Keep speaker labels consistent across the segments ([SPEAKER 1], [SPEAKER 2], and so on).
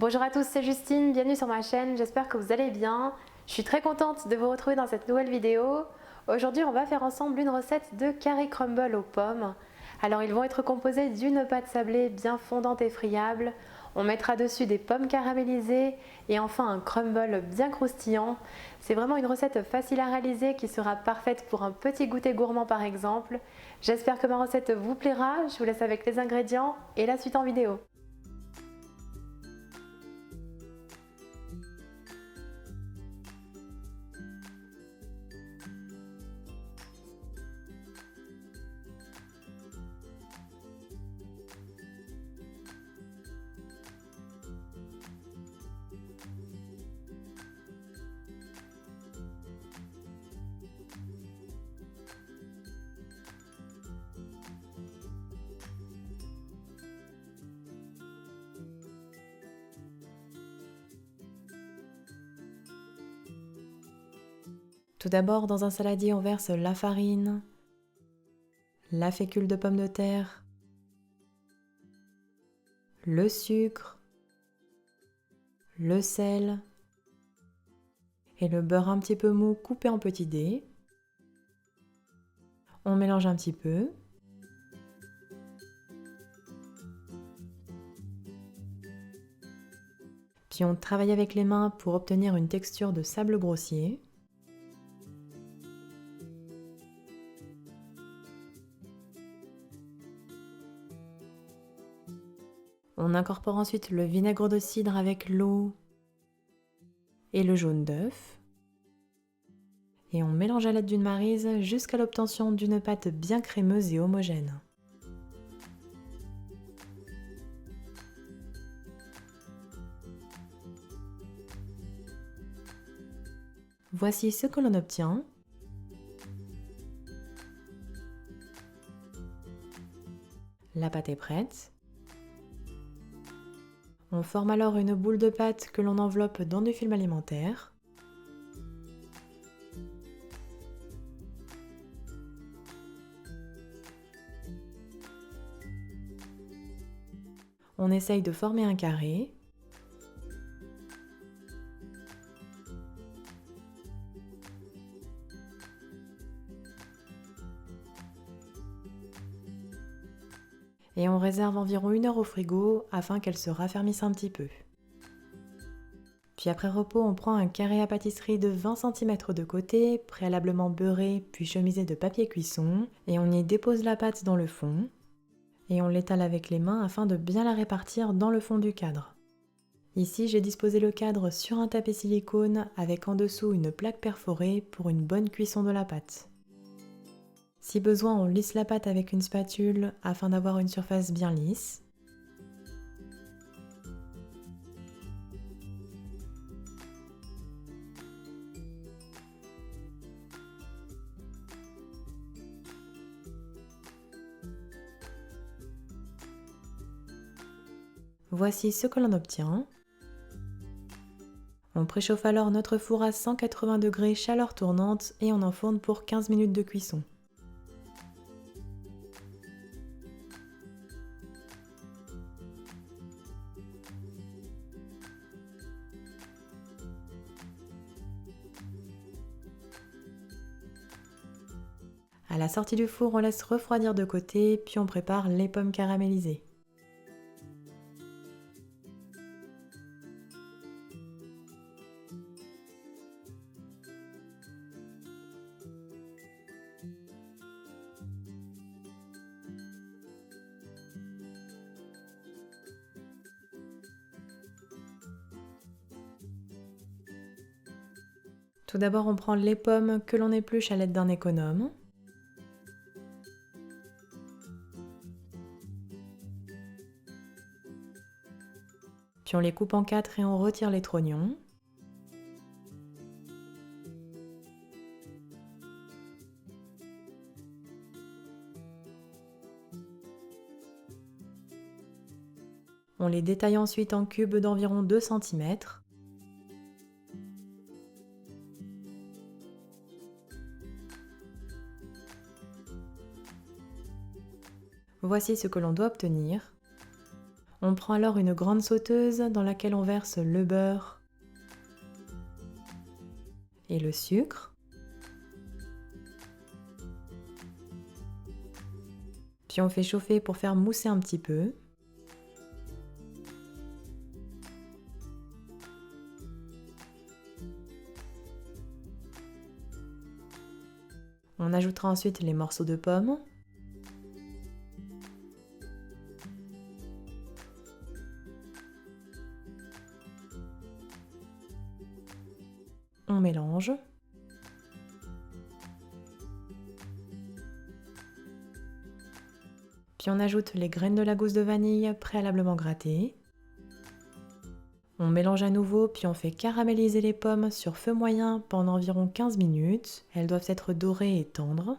[SPEAKER 1] Bonjour à tous, c'est Justine, bienvenue sur ma chaîne, j'espère que vous allez bien. Je suis très contente de vous retrouver dans cette nouvelle vidéo. Aujourd'hui, on va faire ensemble une recette de carré crumble aux pommes. Alors, ils vont être composés d'une pâte sablée bien fondante et friable. On mettra dessus des pommes caramélisées et enfin un crumble bien croustillant. C'est vraiment une recette facile à réaliser qui sera parfaite pour un petit goûter gourmand par exemple. J'espère que ma recette vous plaira, je vous laisse avec les ingrédients et la suite en vidéo. Tout d'abord, dans un saladier, on verse la farine, la fécule de pommes de terre, le sucre, le sel et le beurre un petit peu mou coupé en petits dés. On mélange un petit peu. Puis on travaille avec les mains pour obtenir une texture de sable grossier. On incorpore ensuite le vinaigre de cidre avec l'eau et le jaune d'œuf. Et on mélange à l'aide d'une maryse jusqu'à l'obtention d'une pâte bien crémeuse et homogène. Voici ce que l'on obtient. La pâte est prête. On forme alors une boule de pâte que l'on enveloppe dans du film alimentaire. On essaye de former un carré. Et on réserve environ 1 heure au frigo afin qu'elle se raffermisse un petit peu. Puis après repos, on prend un carré à pâtisserie de 20 cm de côté, préalablement beurré puis chemisé de papier cuisson, et on y dépose la pâte dans le fond, et on l'étale avec les mains afin de bien la répartir dans le fond du cadre. Ici, j'ai disposé le cadre sur un tapis silicone avec en dessous une plaque perforée pour une bonne cuisson de la pâte. Si besoin, on lisse la pâte avec une spatule afin d'avoir une surface bien lisse. Voici ce que l'on obtient. On préchauffe alors notre four à 180 degrés chaleur tournante et on enfourne pour 15 minutes de cuisson. À la sortie du four, on laisse refroidir de côté, puis on prépare les pommes caramélisées. Tout d'abord, on prend les pommes que l'on épluche à l'aide d'un économe. Puis on les coupe en 4 et on retire les trognons. On les détaille ensuite en cubes d'environ 2 cm. Voici ce que l'on doit obtenir. On prend alors une grande sauteuse dans laquelle on verse le beurre et le sucre. Puis on fait chauffer pour faire mousser un petit peu. On ajoutera ensuite les morceaux de pommes. On mélange. Puis on ajoute les graines de la gousse de vanille préalablement grattées. On mélange à nouveau, puis on fait caraméliser les pommes sur feu moyen pendant environ 15 minutes. Elles doivent être dorées et tendres.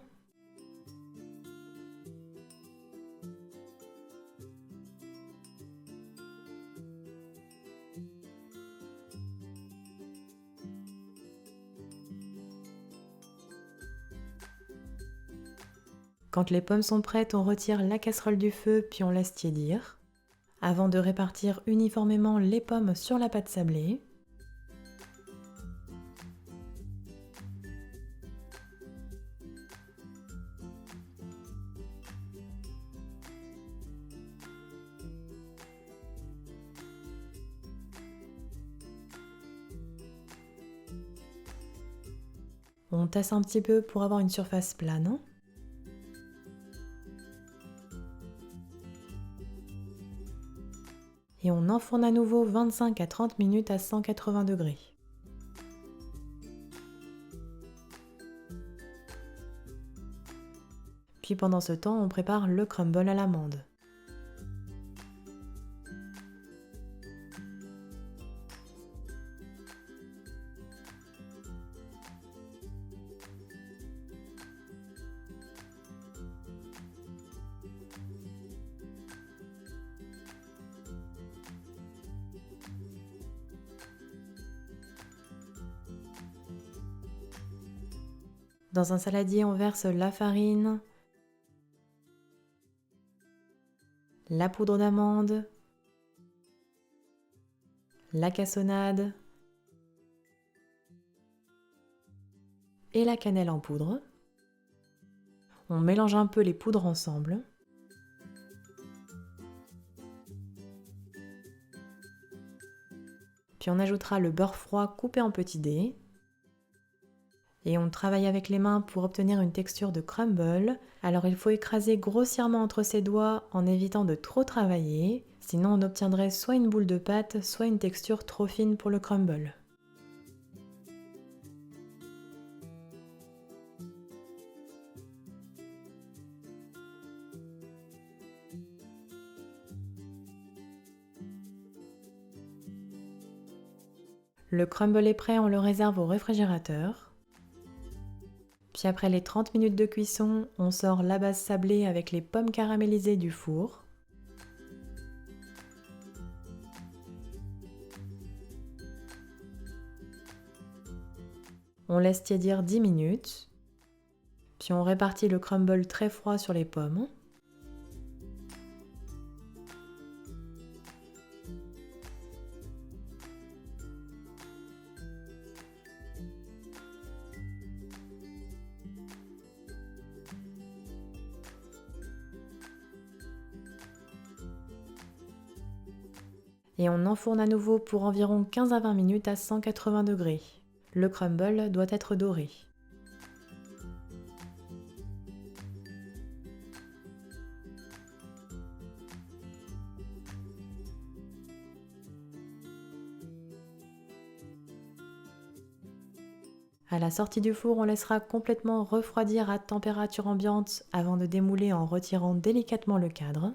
[SPEAKER 1] Quand les pommes sont prêtes, on retire la casserole du feu puis on laisse tiédir, avant de répartir uniformément les pommes sur la pâte sablée. On tasse un petit peu pour avoir une surface plane. Et on enfourne à nouveau 25 à 30 minutes à 180 degrés. Puis pendant ce temps, on prépare le crumble à l'amande. Dans un saladier, on verse la farine, la poudre d'amande, la cassonade et la cannelle en poudre. On mélange un peu les poudres ensemble. Puis on ajoutera le beurre froid coupé en petits dés. Et on travaille avec les mains pour obtenir une texture de crumble. Alors il faut écraser grossièrement entre ses doigts en évitant de trop travailler, sinon on obtiendrait soit une boule de pâte, soit une texture trop fine pour le crumble. Le crumble est prêt, on le réserve au réfrigérateur. Puis après les 30 minutes de cuisson, on sort la base sablée avec les pommes caramélisées du four. On laisse tiédir 10 minutes. Puis on répartit le crumble très froid sur les pommes. Et on enfourne à nouveau pour environ 15 à 20 minutes à 180 degrés. Le crumble doit être doré. À la sortie du four, on laissera complètement refroidir à température ambiante avant de démouler en retirant délicatement le cadre.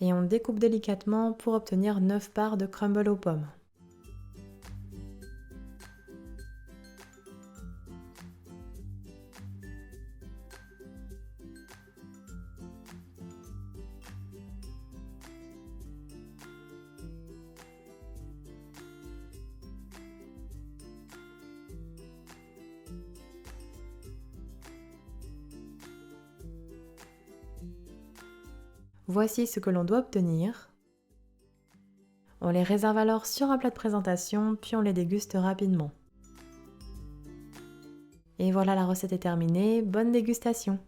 [SPEAKER 1] Et on découpe délicatement pour obtenir 9 parts de crumble aux pommes. Voici ce que l'on doit obtenir. On les réserve alors sur un plat de présentation, puis on les déguste rapidement. Et voilà, la recette est terminée, bonne dégustation!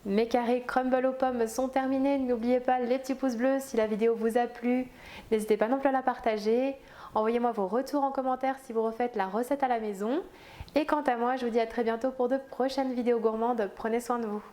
[SPEAKER 1] Mes carrés crumble aux pommes sont terminés. N'oubliez pas les petits pouces bleus si la vidéo vous a plu. N'hésitez pas non plus à la partager. Envoyez-moi vos retours en commentaire si vous refaites la recette à la maison. Et quant à moi, je vous dis à très bientôt pour de prochaines vidéos gourmandes. Prenez soin de vous.